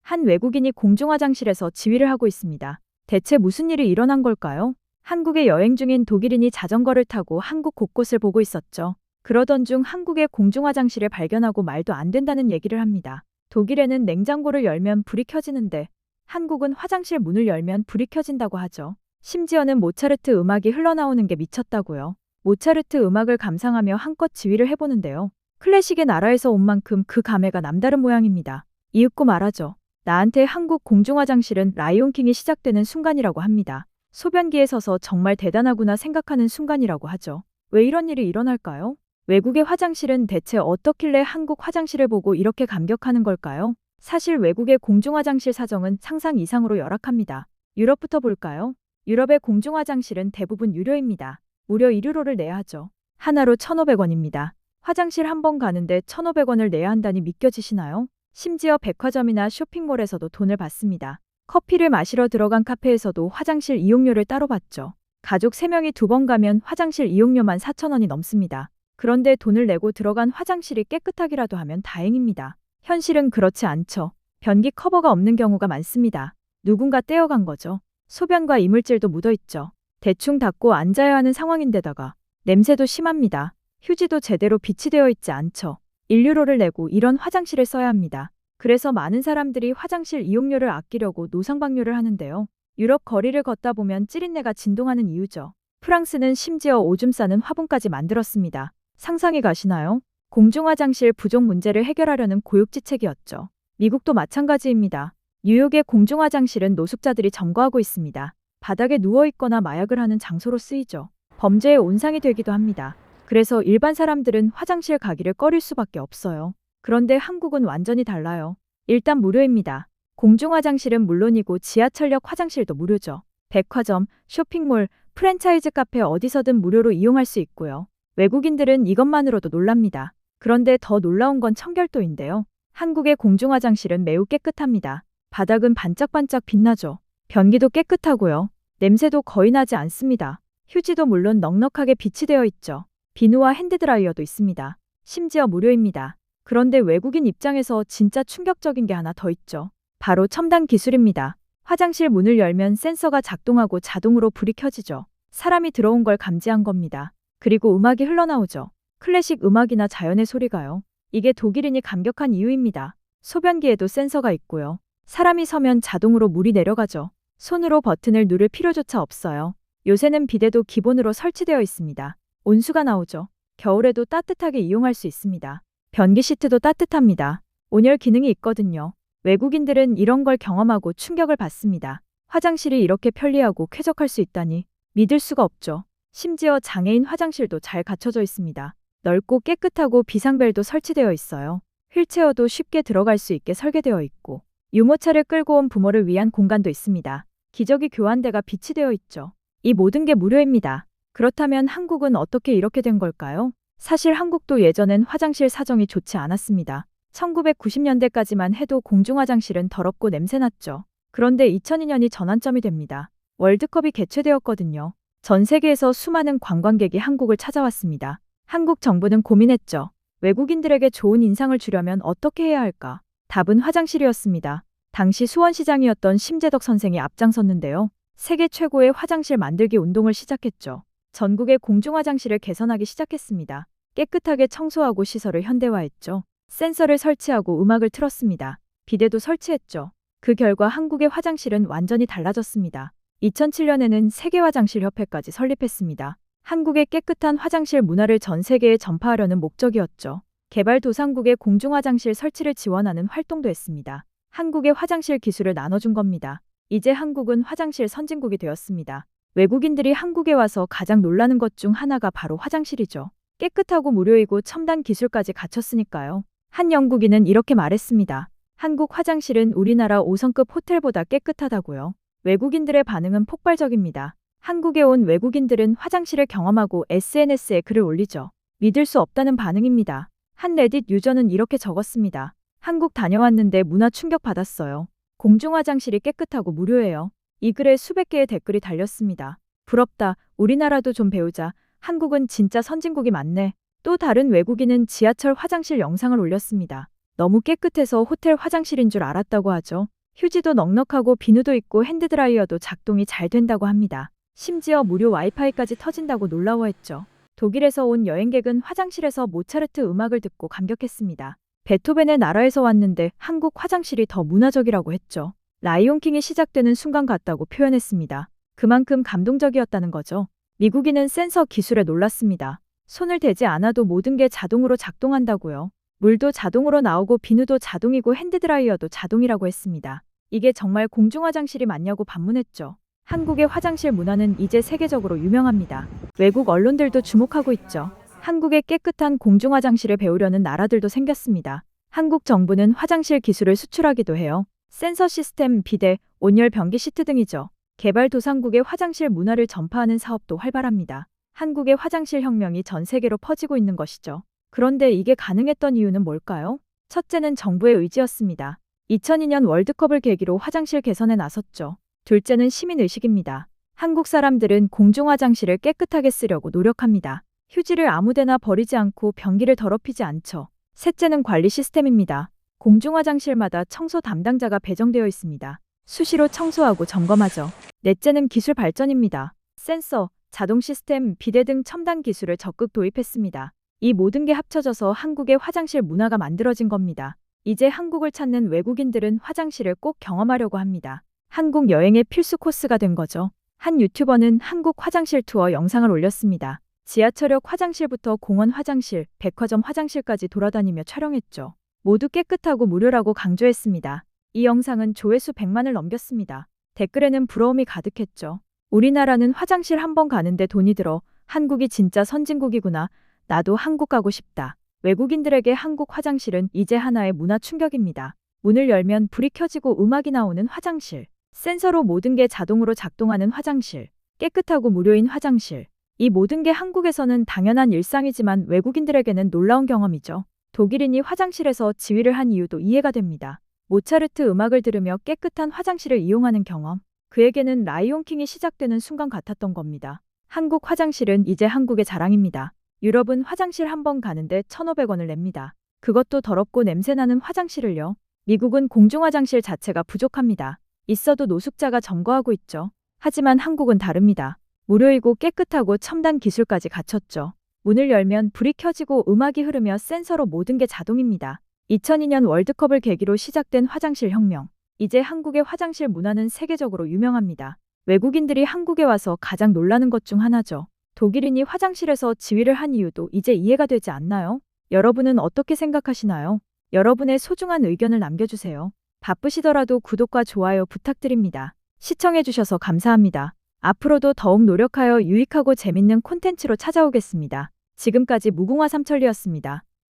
한 외국인이 공중화장실에서 지휘를 하고 있습니다. 대체 무슨 일이 일어난 걸까요? 한국에 여행 중인 독일인이 자전거를 타고 한국 곳곳을 보고 있었죠. 그러던 중 한국의 공중화장실을 발견하고 말도 안 된다는 얘기를 합니다. 독일에는 냉장고를 열면 불이 켜지는데 한국은 화장실 문을 열면 불이 켜진다고 하죠. 심지어는 모차르트 음악이 흘러나오는 게 미쳤다고요. 모차르트 음악을 감상하며 한껏 지휘를 해보는데요. 클래식의 나라에서 온 만큼 그 감회가 남다른 모양입니다. 이윽고 말하죠. 나한테 한국 공중화장실은 라이온킹이 시작되는 순간이라고 합니다. 소변기에 서서 정말 대단하구나 생각하는 순간이라고 하죠. 왜 이런 일이 일어날까요? 외국의 화장실은 대체 어떻길래 한국 화장실을 보고 이렇게 감격하는 걸까요? 사실 외국의 공중화장실 사정은 상상 이상으로 열악합니다. 유럽부터 볼까요? 유럽의 공중화장실은 대부분 유료입니다. 무려 1유로를 내야 하죠. 하나로 1,500원입니다. 화장실 한 번 가는데 1,500원을 내야 한다니 믿겨지시나요? 심지어 백화점이나 쇼핑몰에서도 돈을 받습니다. 커피를 마시러 들어간 카페에서도 화장실 이용료를 따로 받죠. 가족 3명이 2번 가면 화장실 이용료만 4,000원이 넘습니다. 그런데 돈을 내고 들어간 화장실이 깨끗하기라도 하면 다행입니다. 현실은 그렇지 않죠. 변기 커버가 없는 경우가 많습니다. 누군가 떼어간 거죠. 소변과 이물질도 묻어있죠. 대충 닦고 앉아야 하는 상황인데다가 냄새도 심합니다. 휴지도 제대로 비치되어 있지 않죠. 1유로를 내고 이런 화장실을 써야 합니다. 그래서 많은 사람들이 화장실 이용료를 아끼려고 노상방뇨를 하는데요. 유럽 거리를 걷다 보면 찌린내가 진동하는 이유죠. 프랑스는 심지어 오줌 싸는 화분까지 만들었습니다. 상상이 가시나요? 공중화장실 부족 문제를 해결하려는 고육지책이었죠. 미국도 마찬가지입니다. 뉴욕의 공중화장실은 노숙자들이 점거하고 있습니다. 바닥에 누워있거나 마약을 하는 장소로 쓰이죠. 범죄의 온상이 되기도 합니다. 그래서 일반 사람들은 화장실 가기를 꺼릴 수밖에 없어요. 그런데 한국은 완전히 달라요. 일단 무료입니다. 공중화장실은 물론이고 지하철역 화장실도 무료죠. 백화점, 쇼핑몰, 프랜차이즈 카페 어디서든 무료로 이용할 수 있고요. 외국인들은 이것만으로도 놀랍니다. 그런데 더 놀라운 건 청결도인데요. 한국의 공중화장실은 매우 깨끗합니다. 바닥은 반짝반짝 빛나죠. 변기도 깨끗하고요. 냄새도 거의 나지 않습니다. 휴지도 물론 넉넉하게 비치되어 있죠. 비누와 핸드드라이어도 있습니다. 심지어 무료입니다. 그런데 외국인 입장에서 진짜 충격적인 게 하나 더 있죠. 바로 첨단 기술입니다. 화장실 문을 열면 센서가 작동하고 자동으로 불이 켜지죠. 사람이 들어온 걸 감지한 겁니다. 그리고 음악이 흘러나오죠. 클래식 음악이나 자연의 소리가요. 이게 독일인이 감격한 이유입니다. 소변기에도 센서가 있고요. 사람이 서면 자동으로 물이 내려가죠. 손으로 버튼을 누를 필요조차 없어요. 요새는 비데도 기본으로 설치되어 있습니다. 온수가 나오죠. 겨울에도 따뜻하게 이용할 수 있습니다. 변기 시트도 따뜻합니다. 온열 기능이 있거든요. 외국인들은 이런 걸 경험하고 충격을 받습니다. 화장실이 이렇게 편리하고 쾌적할 수 있다니 믿을 수가 없죠. 심지어 장애인 화장실도 잘 갖춰져 있습니다. 넓고 깨끗하고 비상벨도 설치되어 있어요. 휠체어도 쉽게 들어갈 수 있게 설계되어 있고 유모차를 끌고 온 부모를 위한 공간도 있습니다. 기저귀 교환대가 비치되어 있죠. 이 모든 게 무료입니다. 그렇다면 한국은 어떻게 이렇게 된 걸까요? 사실 한국도 예전엔 화장실 사정이 좋지 않았습니다. 1990년대까지만 해도 공중화장실은 더럽고 냄새났죠. 그런데 2002년이 전환점이 됩니다. 월드컵이 개최되었거든요. 전 세계에서 수많은 관광객이 한국을 찾아왔습니다. 한국 정부는 고민했죠. 외국인들에게 좋은 인상을 주려면 어떻게 해야 할까? 답은 화장실이었습니다. 당시 수원시장이었던 심재덕 선생이 앞장섰는데요. 세계 최고의 화장실 만들기 운동을 시작했죠. 전국의 공중화장실을 개선하기 시작했습니다. 깨끗하게 청소하고 시설을 현대화했죠. 센서를 설치하고 음악을 틀었습니다. 비데도 설치했죠. 그 결과 한국의 화장실은 완전히 달라졌습니다. 2007년에는 세계화장실협회까지 설립했습니다. 한국의 깨끗한 화장실 문화를 전 세계에 전파하려는 목적이었죠. 개발도상국의 공중화장실 설치를 지원하는 활동도 했습니다. 한국의 화장실 기술을 나눠준 겁니다. 이제 한국은 화장실 선진국이 되었습니다. 외국인들이 한국에 와서 가장 놀라는 것 중 하나가 바로 화장실이죠. 깨끗하고 무료이고 첨단 기술까지 갖췄으니까요. 한 영국인은 이렇게 말했습니다. 한국 화장실은 우리나라 5성급 호텔보다 깨끗하다고요. 외국인들의 반응은 폭발적입니다. 한국에 온 외국인들은 화장실을 경험하고 SNS에 글을 올리죠. 믿을 수 없다는 반응입니다. 한 레딧 유저는 이렇게 적었습니다. 한국 다녀왔는데 문화 충격 받았어요. 공중화장실이 깨끗하고 무료예요. 이 글에 수백 개의 댓글이 달렸습니다. 부럽다. 우리나라도 좀 배우자. 한국은 진짜 선진국이 많네. 또 다른 외국인은 지하철 화장실 영상을 올렸습니다. 너무 깨끗해서 호텔 화장실인 줄 알았다고 하죠. 휴지도 넉넉하고 비누도 있고 핸드드라이어도 작동이 잘 된다고 합니다. 심지어 무료 와이파이까지 터진다고 놀라워했죠. 독일에서 온 여행객은 화장실에서 모차르트 음악을 듣고 감격했습니다. 베토벤의 나라에서 왔는데 한국 화장실이 더 문화적이라고 했죠. 라이온킹이 시작되는 순간 같다고 표현했습니다. 그만큼 감동적이었다는 거죠. 미국인은 센서 기술에 놀랐습니다. 손을 대지 않아도 모든 게 자동으로 작동한다고요. 물도 자동으로 나오고 비누도 자동이고 핸드드라이어도 자동이라고 했습니다. 이게 정말 공중화장실이 맞냐고 반문했죠. 한국의 화장실 문화는 이제 세계적으로 유명합니다. 외국 언론들도 주목하고 있죠. 한국의 깨끗한 공중화장실을 배우려는 나라들도 생겼습니다. 한국 정부는 화장실 기술을 수출하기도 해요. 센서 시스템, 비데, 온열 변기 시트 등이죠. 개발도상국의 화장실 문화를 전파하는 사업도 활발합니다. 한국의 화장실 혁명이 전 세계로 퍼지고 있는 것이죠. 그런데 이게 가능했던 이유는 뭘까요? 첫째는 정부의 의지였습니다. 2002년 월드컵을 계기로 화장실 개선에 나섰죠. 둘째는 시민의식입니다. 한국 사람들은 공중화장실을 깨끗하게 쓰려고 노력합니다. 휴지를 아무데나 버리지 않고 변기를 더럽히지 않죠. 셋째는 관리 시스템입니다. 공중화장실마다 청소 담당자가 배정되어 있습니다. 수시로 청소하고 점검하죠. 넷째는 기술 발전입니다. 센서, 자동 시스템, 비데 등 첨단 기술을 적극 도입했습니다. 이 모든 게 합쳐져서 한국의 화장실 문화가 만들어진 겁니다. 이제 한국을 찾는 외국인들은 화장실을 꼭 경험하려고 합니다. 한국 여행의 필수 코스가 된 거죠. 한 유튜버는 한국 화장실 투어 영상을 올렸습니다. 지하철역 화장실부터 공원 화장실, 백화점 화장실까지 돌아다니며 촬영했죠. 모두 깨끗하고 무료라고 강조했습니다. 이 영상은 조회수 100만을 넘겼습니다. 댓글에는 부러움이 가득했죠. 우리나라는 화장실 한 번 가는데 돈이 들어. 한국이 진짜 선진국이구나. 나도 한국 가고 싶다. 외국인들에게 한국 화장실은 이제 하나의 문화 충격입니다. 문을 열면 불이 켜지고 음악이 나오는 화장실. 센서로 모든 게 자동으로 작동하는 화장실. 깨끗하고 무료인 화장실. 이 모든 게 한국에서는 당연한 일상이지만 외국인들에게는 놀라운 경험이죠. 독일인이 화장실에서 지휘를 한 이유도 이해가 됩니다. 모차르트 음악을 들으며 깨끗한 화장실을 이용하는 경험. 그에게는 라이온킹이 시작되는 순간 같았던 겁니다. 한국 화장실은 이제 한국의 자랑입니다. 유럽은 화장실 한 번 가는데 1,500원을 냅니다. 그것도 더럽고 냄새나는 화장실을요. 미국은 공중화장실 자체가 부족합니다. 있어도 노숙자가 점거하고 있죠. 하지만 한국은 다릅니다. 무료이고 깨끗하고 첨단 기술까지 갖췄죠. 문을 열면 불이 켜지고 음악이 흐르며 센서로 모든 게 자동입니다. 2002년 월드컵을 계기로 시작된 화장실 혁명. 이제 한국의 화장실 문화는 세계적으로 유명합니다. 외국인들이 한국에 와서 가장 놀라는 것 중 하나죠. 독일인이 화장실에서 지휘를 한 이유도 이제 이해가 되지 않나요? 여러분은 어떻게 생각하시나요? 여러분의 소중한 의견을 남겨주세요. 바쁘시더라도 구독과 좋아요 부탁드립니다. 시청해주셔서 감사합니다. 앞으로도 더욱 노력하여 유익하고 재밌는 콘텐츠로 찾아오겠습니다. 지금까지 무궁화 삼천리였습니다.